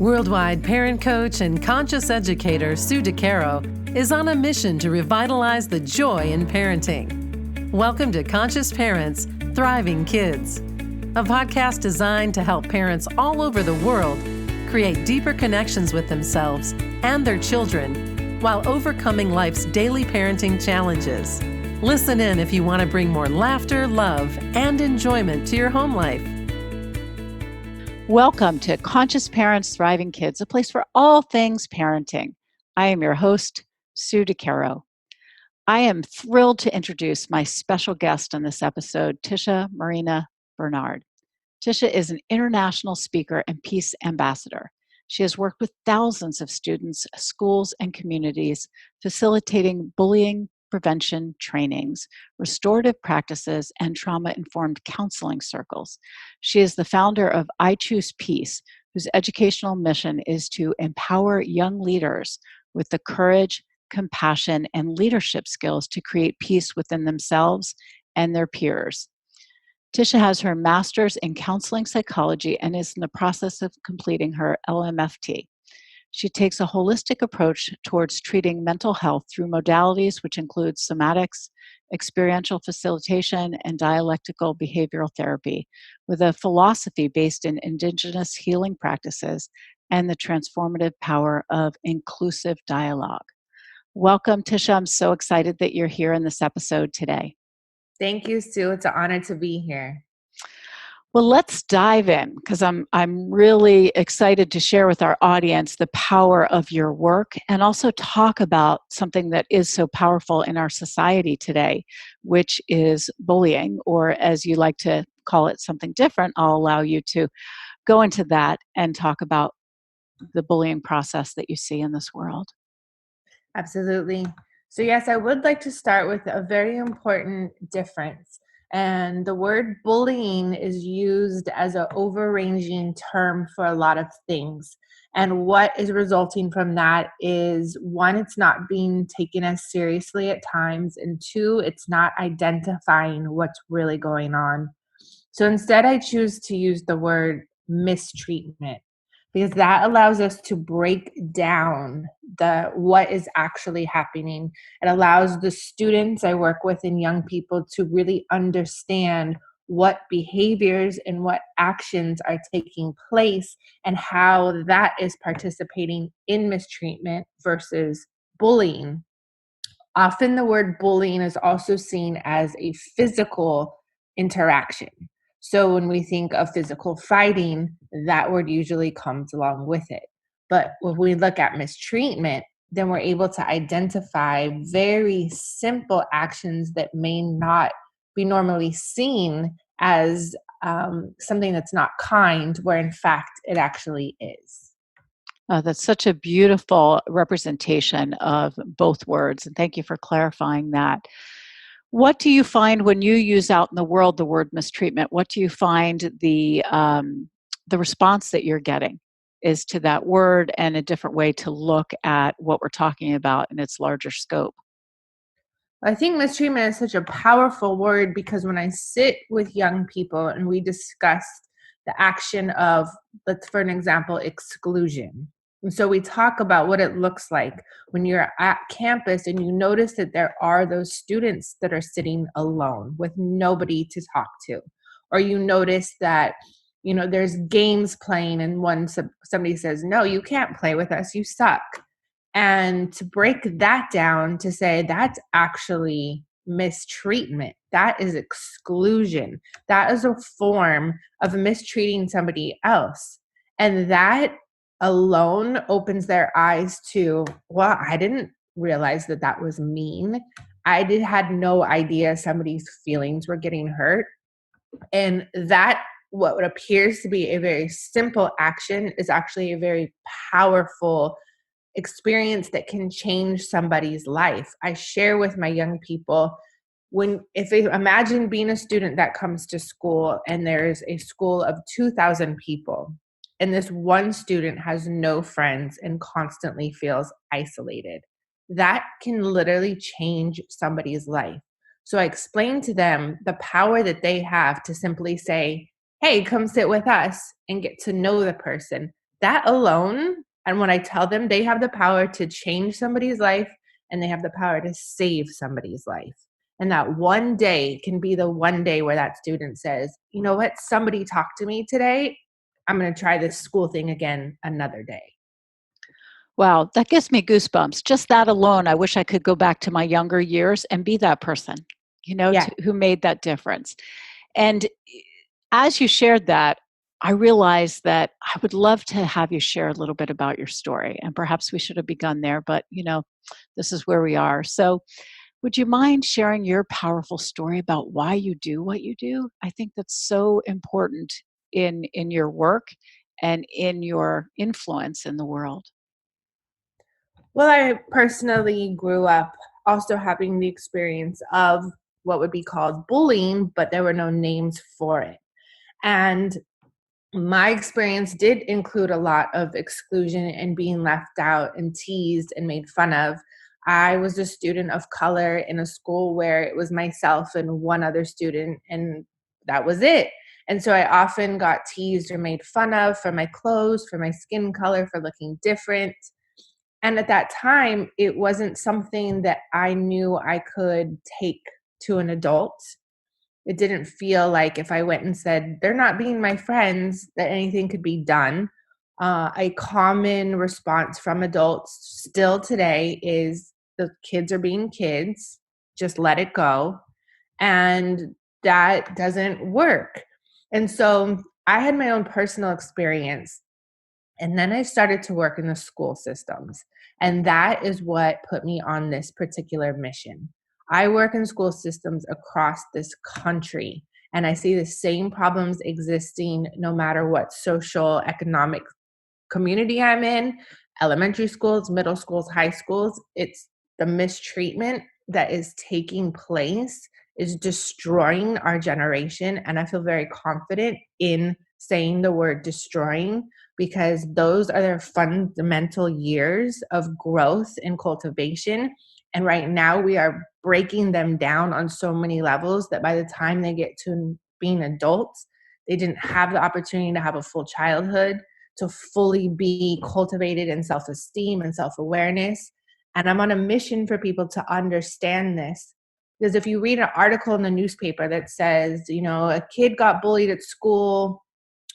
Worldwide parent coach and conscious educator Sue DeCaro is on a mission to revitalize the joy in parenting. Welcome to Conscious Parents, Thriving Kids, a podcast designed to help parents all over the world create deeper connections with themselves and their children while overcoming life's daily parenting challenges. Listen in if you want to bring more laughter, love, and enjoyment to your home life. Welcome to Conscious Parents, Thriving Kids, a place for all things parenting. I am your host, Sue DeCaro. I am thrilled to introduce my special guest on this episode, Tisha Marina Bernard. Tisha is an international speaker and peace ambassador. She has worked with thousands of students, schools, and communities, facilitating bullying prevention trainings, restorative practices, and trauma-informed counseling circles. She is the founder of I Choose Peace, whose educational mission is to empower young leaders with the courage, compassion, and leadership skills to create peace within themselves and their peers. Tisha has her master's in counseling psychology and is in the process of completing her LMFT. She takes a holistic approach towards treating mental health through modalities which include somatics, experiential facilitation, and dialectical behavioral therapy, with a philosophy based in indigenous healing practices and the transformative power of inclusive dialogue. Welcome, Tisha. I'm so excited that you're here in this episode today. Thank you, Sue. It's an honor to be here. Well, let's dive in because I'm really excited to share with our audience the power of your work and also talk about something that is so powerful in our society today, which is bullying, or as you like to call it, something different. I'll allow you to go into that and talk about the bullying process that you see in this world. Absolutely. So yes, I would like to start with a very important difference. And the word bullying is used as an overranging term for a lot of things. And what is resulting from that is, one, it's not being taken as seriously at times, and two, it's not identifying what's really going on. So instead, I choose to use the word mistreatment, because that allows us to break down what is actually happening. It allows the students I work with and young people to really understand what behaviors and what actions are taking place and how that is participating in mistreatment versus bullying. Often the word bullying is also seen as a physical interaction. So when we think of physical fighting, that word usually comes along with it. But when we look at mistreatment, then we're able to identify very simple actions that may not be normally seen as something that's not kind, where in fact it actually is. That's such a beautiful representation of both words, and thank you for clarifying that. What do you find when you use out in the world the word mistreatment? What do you find the response that you're getting is to that word, and a different way to look at what we're talking about in its larger scope? I think mistreatment is such a powerful word because when I sit with young people and we discuss the action of, let's for an example, exclusion. And so we talk about what it looks like when you're at campus and you notice that there are those students that are sitting alone with nobody to talk to. Or you notice that, there's games playing and somebody says, no, you can't play with us, you suck. And to break that down to say that's actually mistreatment, that is exclusion, that is a form of mistreating somebody else. And that alone opens their eyes to, well, I didn't realize that was mean. Had no idea somebody's feelings were getting hurt. And that, what appears to be a very simple action, is actually a very powerful experience that can change somebody's life. I share with my young people, imagine being a student that comes to school and there's a school of 2,000 people, and this one student has no friends and constantly feels isolated. That can literally change somebody's life. So I explain to them the power that they have to simply say, hey, come sit with us and get to know the person. that alone, and when I tell them they have the power to change somebody's life and they have the power to save somebody's life. And that one day can be the one day where that student says, you know what, somebody talked to me today. I'm going to try this school thing again another day. Wow, that gives me goosebumps. Just that alone, I wish I could go back to my younger years and be that person, Yeah. who made that difference. And as you shared that, I realized that I would love to have you share a little bit about your story. And perhaps we should have begun there, but this is where we are. So, would you mind sharing your powerful story about why you do what you do? I think that's so important in your work and in your influence in the world. Well, I personally grew up also having the experience of what would be called bullying, but there were no names for it. And my experience did include a lot of exclusion and being left out and teased and made fun of. I was a student of color in a school where it was myself and one other student, and that was it. And so I often got teased or made fun of for my clothes, for my skin color, for looking different. And at that time, it wasn't something that I knew I could take to an adult. It didn't feel like if I went and said, they're not being my friends, that anything could be done. A common response from adults still today is the kids are being kids, just let it go. And that doesn't work. And so I had my own personal experience. And then I started to work in the school systems. And that is what put me on this particular mission. I work in school systems across this country, and I see the same problems existing no matter what social, economic community I'm in, elementary schools, middle schools, high schools. It's the mistreatment that is taking place is destroying our generation. And I feel very confident in saying the word destroying because those are their fundamental years of growth and cultivation. And right now we are breaking them down on so many levels that by the time they get to being adults, they didn't have the opportunity to have a full childhood, to fully be cultivated in self-esteem and self-awareness. And I'm on a mission for people to understand this. Because if you read an article in the newspaper that says, a kid got bullied at school,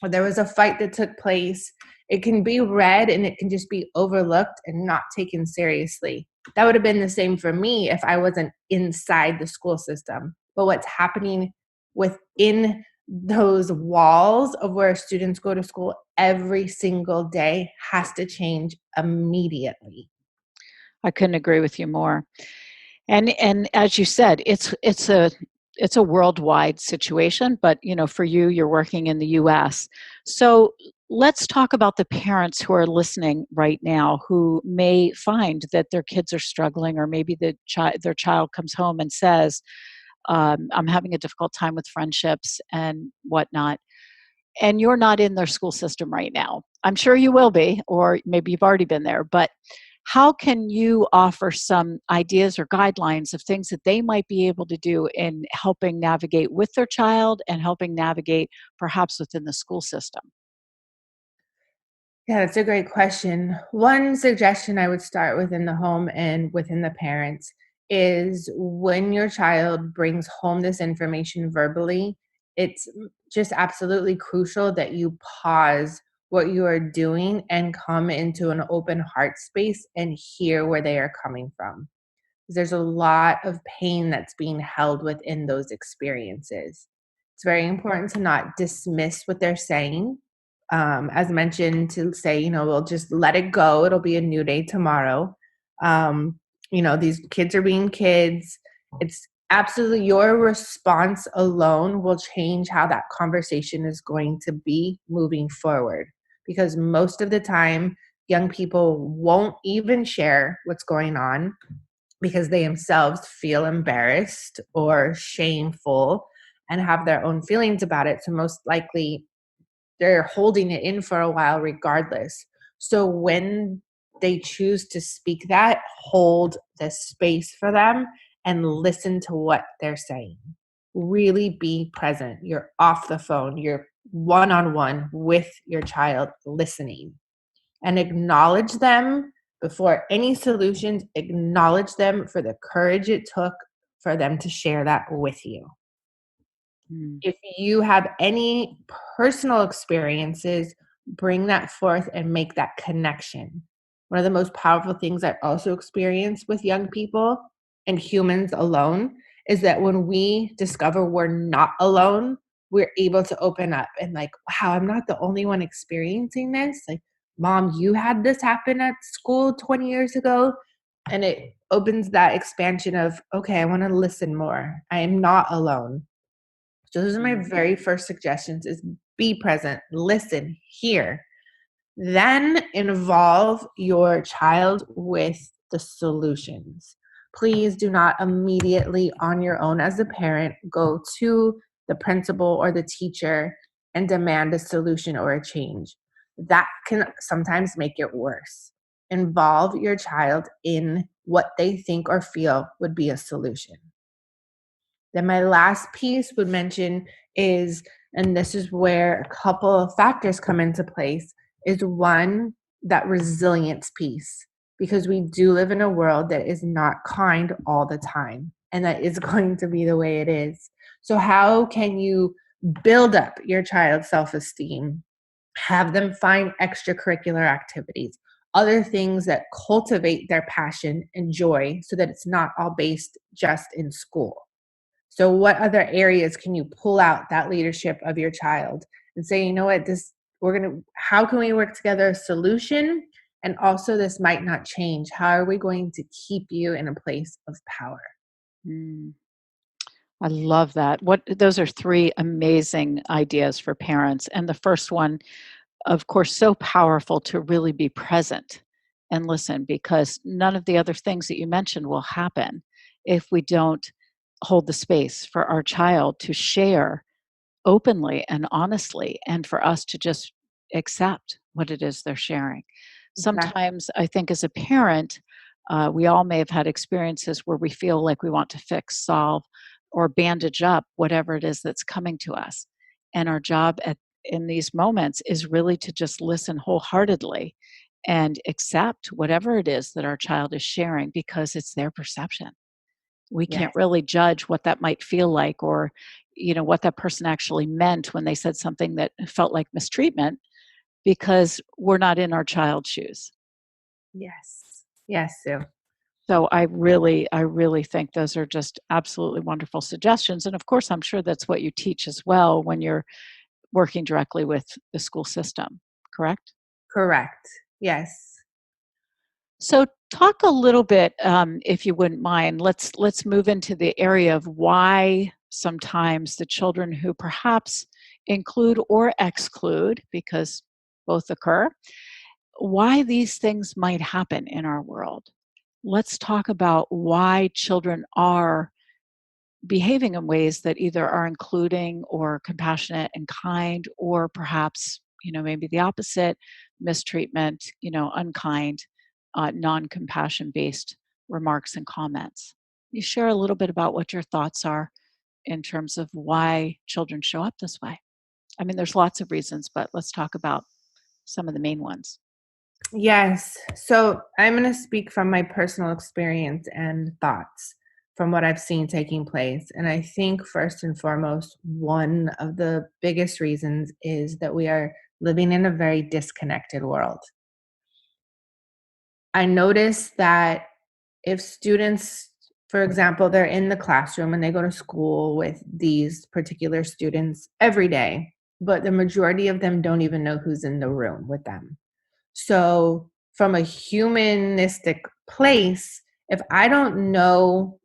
or there was a fight that took place, it can be read and it can just be overlooked and not taken seriously. That would have been the same for me if I wasn't inside the school system. But what's happening within those walls of where students go to school every single day has to change immediately. I couldn't agree with you more. And as you said, it's a worldwide situation, but for you, you're working in the US. So let's talk about the parents who are listening right now who may find that their kids are struggling, or maybe their child comes home and says, I'm having a difficult time with friendships and whatnot. And you're not in their school system right now. I'm sure you will be, or maybe you've already been there, but how can you offer some ideas or guidelines of things that they might be able to do in helping navigate with their child and helping navigate perhaps within the school system? Yeah, that's a great question. One suggestion I would start within the home and within the parents is when your child brings home this information verbally, it's just absolutely crucial that you pause what you are doing and come into an open heart space and hear where they are coming from. There's a lot of pain that's being held within those experiences. It's very important to not dismiss what they're saying. As mentioned, to say, we'll just let it go. It'll be a new day tomorrow. These kids are being kids. It's absolutely your response alone will change how that conversation is going to be moving forward. Because most of the time, young people won't even share what's going on because they themselves feel embarrassed or shameful and have their own feelings about it. So most likely they're holding it in for a while regardless. So when they choose to speak that, hold the space for them and listen to what they're saying. Really be present. You're off the phone. You're one-on-one with your child listening. and acknowledge them before any solutions. Acknowledge them for the courage it took for them to share that with you. Mm. If you have any personal experiences, bring that forth and make that connection. One of the most powerful things I've also experienced with young people and humans alone is that when we discover we're not alone, we're able to open up and like, wow, I'm not the only one experiencing this. Like, mom, you had this happen at school 20 years ago. And it opens that expansion of, okay, I want to listen more. I am not alone. So those are my very first suggestions: is be present, listen, hear. Then involve your child with the solutions. Please do not immediately on your own as a parent go to the principal or the teacher and demand a solution or a change. That can sometimes make it worse. Involve your child in what they think or feel would be a solution. Then my last piece would mention is, and this is where a couple of factors come into place, is one, that resilience piece, because we do live in a world that is not kind all the time, and that is going to be the way it is. So how can you build up your child's self-esteem, have them find extracurricular activities, other things that cultivate their passion and joy so that it's not all based just in school? So what other areas can you pull out that leadership of your child and say, you know what, how can we work together a solution? And also this might not change. How are we going to keep you in a place of power? Mm. I love that. Those are three amazing ideas for parents. And the first one, of course, so powerful to really be present and listen, because none of the other things that you mentioned will happen if we don't hold the space for our child to share openly and honestly, and for us to just accept what it is they're sharing. Exactly. Sometimes I think as a parent, we all may have had experiences where we feel like we want to fix, solve, or bandage up whatever it is that's coming to us. And our job in these moments is really to just listen wholeheartedly and accept whatever it is that our child is sharing, because it's their perception. We can't Yes. really judge what that might feel like, or what that person actually meant when they said something that felt like mistreatment, because we're not in our child's shoes. Yes. Yes, Sue. So I really think those are just absolutely wonderful suggestions. And of course, I'm sure that's what you teach as well when you're working directly with the school system, correct? Correct. Yes. So talk a little bit, if you wouldn't mind. Let's move into the area of why sometimes the children who perhaps include or exclude, because both occur, why these things might happen in our world. Let's talk about why children are behaving in ways that either are including or compassionate and kind, or perhaps, maybe the opposite, mistreatment, unkind, non-compassion based remarks and comments. You share a little bit about what your thoughts are in terms of why children show up this way. I mean, there's lots of reasons, but let's talk about some of the main ones. Yes. So I'm going to speak from my personal experience and thoughts from what I've seen taking place. And I think first and foremost, one of the biggest reasons is that we are living in a very disconnected world. I notice that if students, for example, they're in the classroom and they go to school with these particular students every day, but the majority of them don't even know who's in the room with them. So, from a humanistic place, if I don't know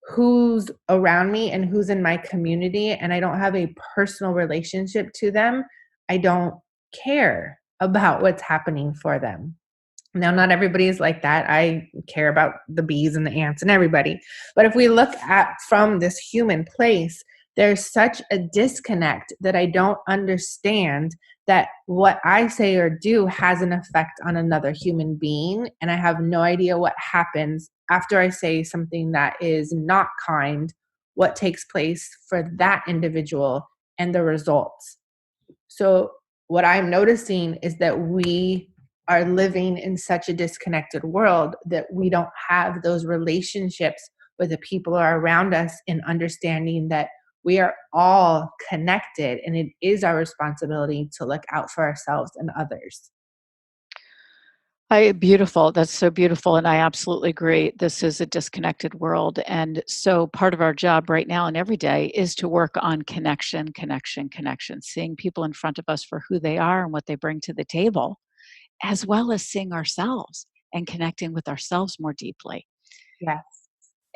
who's around me and who's in my community and I don't have a personal relationship to them, I don't care about what's happening for them. Now, not everybody is like that. I care about the bees and the ants and everybody. But if we look at from this human place, there's such a disconnect that I don't understand that what I say or do has an effect on another human being. And I have no idea what happens after I say something that is not kind, what takes place for that individual and the results. So, what I'm noticing is that we are living in such a disconnected world that we don't have those relationships with the people who are around us, and understanding that we are all connected and it is our responsibility to look out for ourselves and others. Beautiful. That's so beautiful. And I absolutely agree. This is a disconnected world. And so part of our job right now and every day is to work on connection, connection, connection, seeing people in front of us for who they are and what they bring to the table, as well as seeing ourselves and connecting with ourselves more deeply. Yes.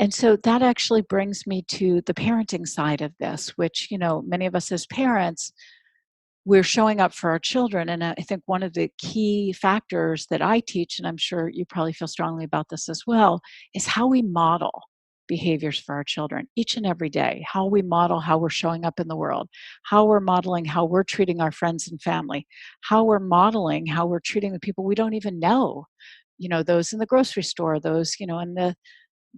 And so that actually brings me to the parenting side of this, which, many of us as parents, we're showing up for our children. And I think one of the key factors that I teach, and I'm sure you probably feel strongly about this as well, is how we model behaviors for our children each and every day, how we model how we're showing up in the world, how we're modeling how we're treating our friends and family, how we're modeling how we're treating the people we don't even know, those in the grocery store, those, in the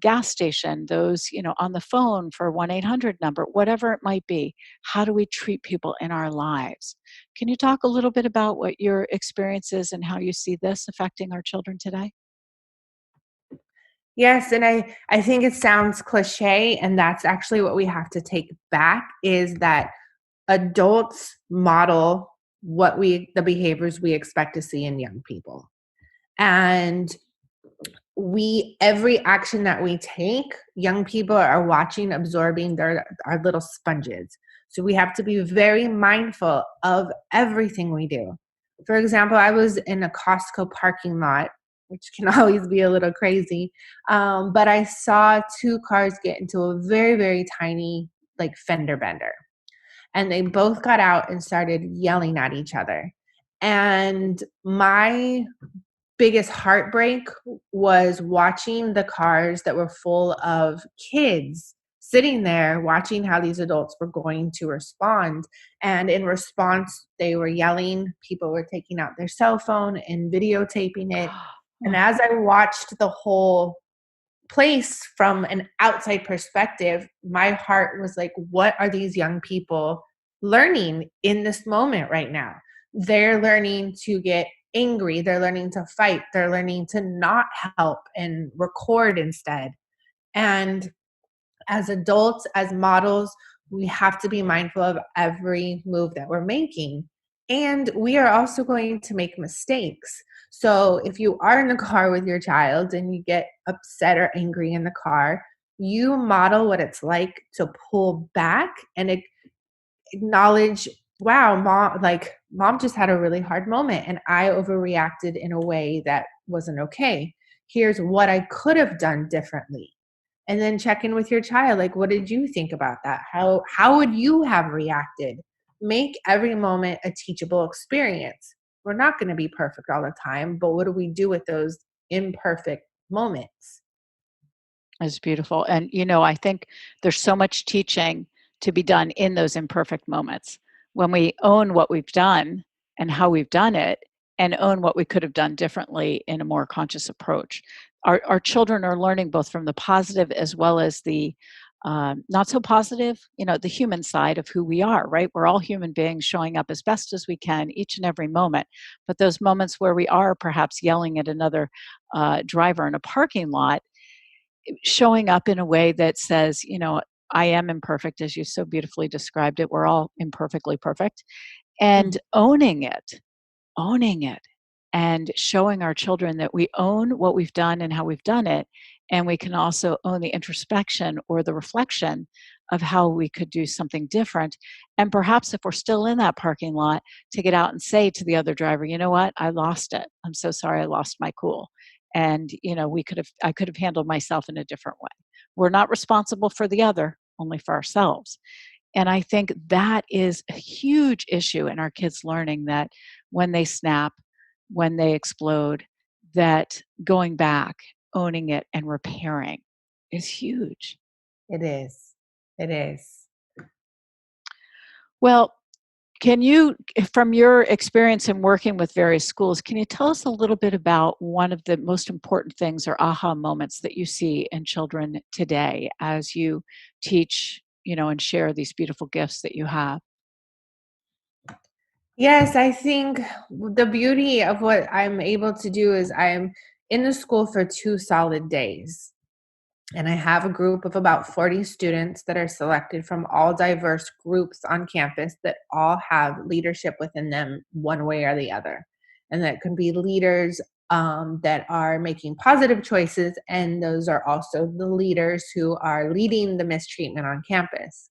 gas station, those, on the phone for 1-800 number, whatever it might be. How do we treat people in our lives? Can you talk a little bit about what your experience is and how you see this affecting our children today? Yes, and I think it sounds cliche, and that's actually what we have to take back, is that adults model the behaviors we expect to see in young people. And every action that we take, young people are watching, absorbing, they're our little sponges. So we have to be very mindful of everything we do. For example, I was in a Costco parking lot, which can always be a little crazy, but I saw two cars get into a very, very tiny like fender bender, and they both got out and started yelling at each other. And my biggest heartbreak was watching the cars that were full of kids sitting there, watching how these adults were going to respond. And in response, they were yelling. People were taking out their cell phone and videotaping it. And as I watched the whole place from an outside perspective, my heart was like, what are these young people learning in this moment right now? They're learning to get angry. They're learning to fight. They're learning to not help and record instead. And as adults, as models, we have to be mindful of every move that we're making. And we are also going to make mistakes. So if you are in the car with your child and you get upset or angry in the car, you model what it's like to pull back and acknowledge, wow, mom just had a really hard moment and I overreacted in a way that wasn't okay. Here's what I could have done differently. And then check in with your child, like, what did you think about that? How would you have reacted? Make every moment a teachable experience. We're not going to be perfect all the time, but what do we do with those imperfect moments? Is beautiful. And, I think there's so much teaching to be done in those imperfect moments. When we own what we've done and how we've done it, and own what we could have done differently in a more conscious approach. Our children are learning both from the positive as well as the not so positive, the human side of who we are, right? We're all human beings showing up as best as we can each and every moment. But those moments where we are perhaps yelling at another driver in a parking lot, showing up in a way that says, I am imperfect, as you so beautifully described it. We're all imperfectly perfect. And owning it, and showing our children that we own what we've done and how we've done it. And we can also own the introspection or the reflection of how we could do something different. And perhaps if we're still in that parking lot, to get out and say to the other driver, you know what, I lost it. I'm so sorry, I lost my cool. And, I could have handled myself in a different way. We're not responsible for the other, only for ourselves. And I think that is a huge issue in our kids learning that when they snap, when they explode, that going back, owning it, and repairing is huge. It is. It is. Well, can you, from your experience in working with various schools, can you tell us a little bit about one of the most important things or aha moments that you see in children today as you teach, and share these beautiful gifts that you have? Yes, I think the beauty of what I'm able to do is I'm in the school for 2 solid days. And I have a group of about 40 students that are selected from all diverse groups on campus that all have leadership within them one way or the other. And that could be leaders that are making positive choices, and those are also the leaders who are leading the mistreatment on campus.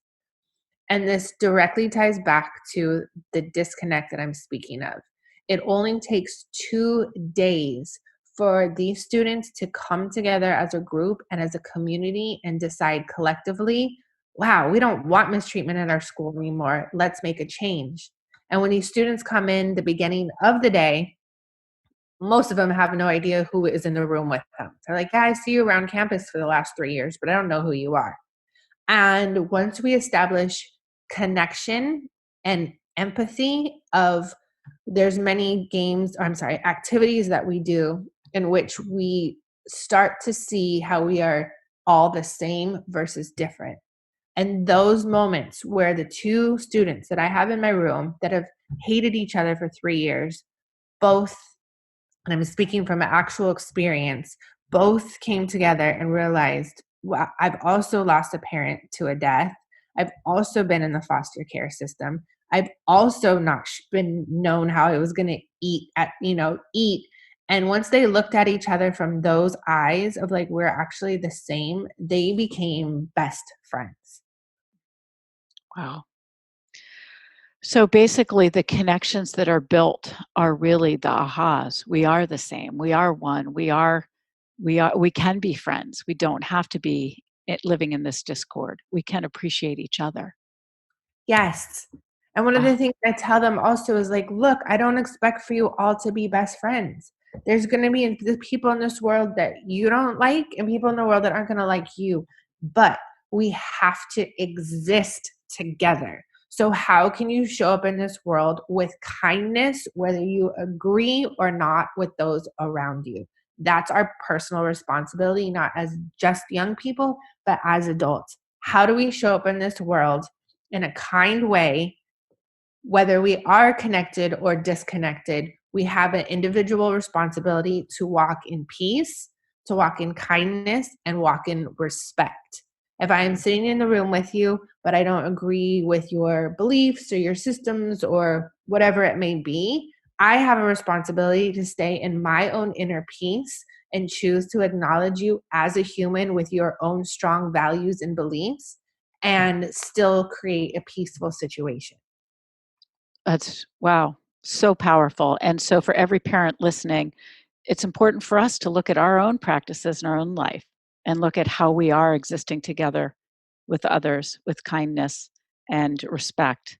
And this directly ties back to the disconnect that I'm speaking of. It only takes 2 days for these students to come together as a group and as a community and decide collectively, wow, we don't want mistreatment at our school anymore. Let's make a change. And when these students come in the beginning of the day, most of them have no idea who is in the room with them. They're like, yeah, I see you around campus for the last 3 years, but I don't know who you are. And once we establish connection and empathy of there's many games, or I'm sorry, activities that we do in which we start to see how we are all the same versus different. And those moments where the two students that I have in my room that have hated each other for 3 years, both, and I'm speaking from an actual experience, both came together and realized, wow, I've also lost a parent to a death. I've also been in the foster care system. I've also not been known how I was going to eat. And once they looked at each other from those eyes of like, we're actually the same, they became best friends. Wow. So basically, the connections that are built are really the ahas. We are the same. We are one. We can be friends. We don't have to be living in this discord. We can appreciate each other. Yes. And one of the Ah, things I tell them also is like, look, I don't expect for you all to be best friends. There's going to be the people in this world that you don't like and people in the world that aren't going to like you. But we have to exist together. So, how can you show up in this world with kindness, whether you agree or not with those around you? That's our personal responsibility, not as just young people, but as adults. How do we show up in this world in a kind way, whether we are connected or disconnected? We have an individual responsibility to walk in peace, to walk in kindness, and walk in respect. If I am sitting in the room with you, but I don't agree with your beliefs or your systems or whatever it may be, I have a responsibility to stay in my own inner peace and choose to acknowledge you as a human with your own strong values and beliefs and still create a peaceful situation. that's wow, so powerful. And so, for every parent listening, it's important for us to look at our own practices in our own life and look at how we are existing together with others with kindness and respect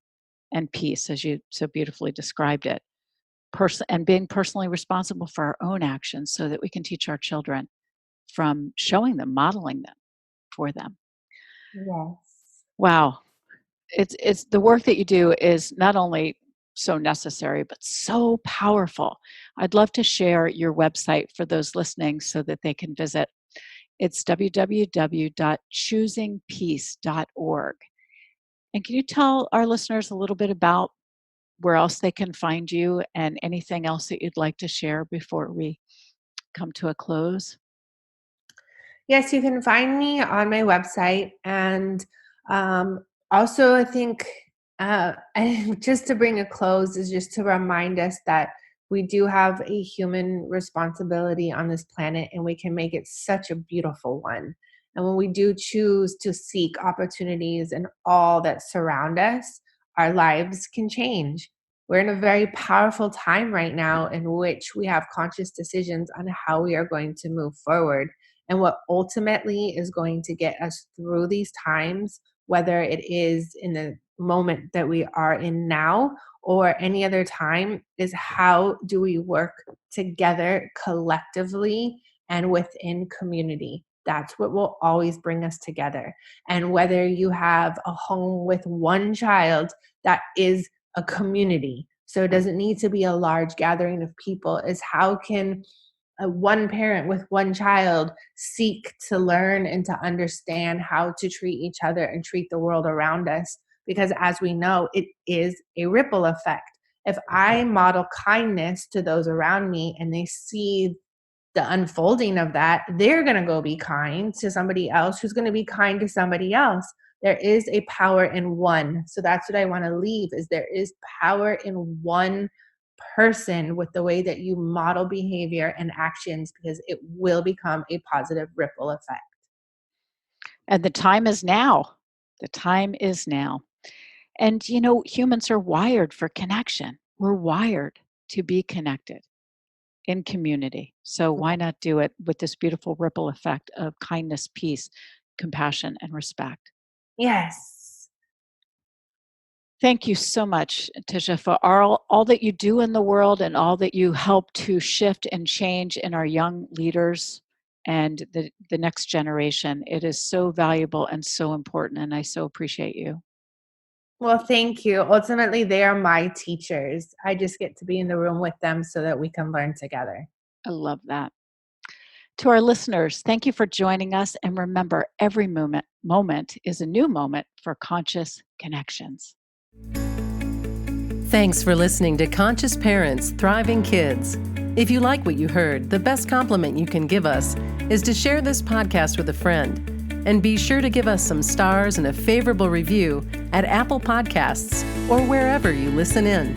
and peace, as you so beautifully described it. And being personally responsible for our own actions so that we can teach our children from showing them, modeling them for them. Yes. Wow. It's the work that you do is not only so necessary, but so powerful. I'd love to share your website for those listening so that they can visit. It's www.choosingpeace.org. And can you tell our listeners a little bit about where else they can find you and anything else that you'd like to share before we come to a close? Yes, you can find me on my website. And also, I think, and just to bring a close, is just to remind us that we do have a human responsibility on this planet and we can make it such a beautiful one. And when we do choose to seek opportunities in all that surround us, our lives can change. We're in a very powerful time right now in which we have conscious decisions on how we are going to move forward. And what ultimately is going to get us through these times, whether it is in the moment that we are in now or any other time, is how do we work together collectively and within community? That's what will always bring us together. And whether you have a home with one child, that is a community. So it doesn't need to be a large gathering of people, is how can one parent with one child seek to learn and to understand how to treat each other and treat the world around us, because as we know, it is a ripple effect. If I model kindness to those around me and they see the unfolding of that, they're going to go be kind to somebody else who's going to be kind to somebody else. There is a power in one. So that's what I want to leave, is there is power in one person with the way that you model behavior and actions, because it will become a positive ripple effect. And the time is now. The time is now. And humans are wired for connection. We're wired to be connected in community. So why not do it with this beautiful ripple effect of kindness, peace, compassion, and respect? Yes. Thank you so much, Tisha, for all that you do in the world and all that you help to shift and change in our young leaders and the next generation. It is so valuable and so important, and I so appreciate you. Well, thank you. Ultimately, they are my teachers. I just get to be in the room with them so that we can learn together. I love that. To our listeners, thank you for joining us. And remember, every moment is a new moment for conscious connections. Thanks for listening to Conscious Parents, Thriving Kids. If you like what you heard, the best compliment you can give us is to share this podcast with a friend. And be sure to give us some stars and a favorable review at Apple Podcasts or wherever you listen in.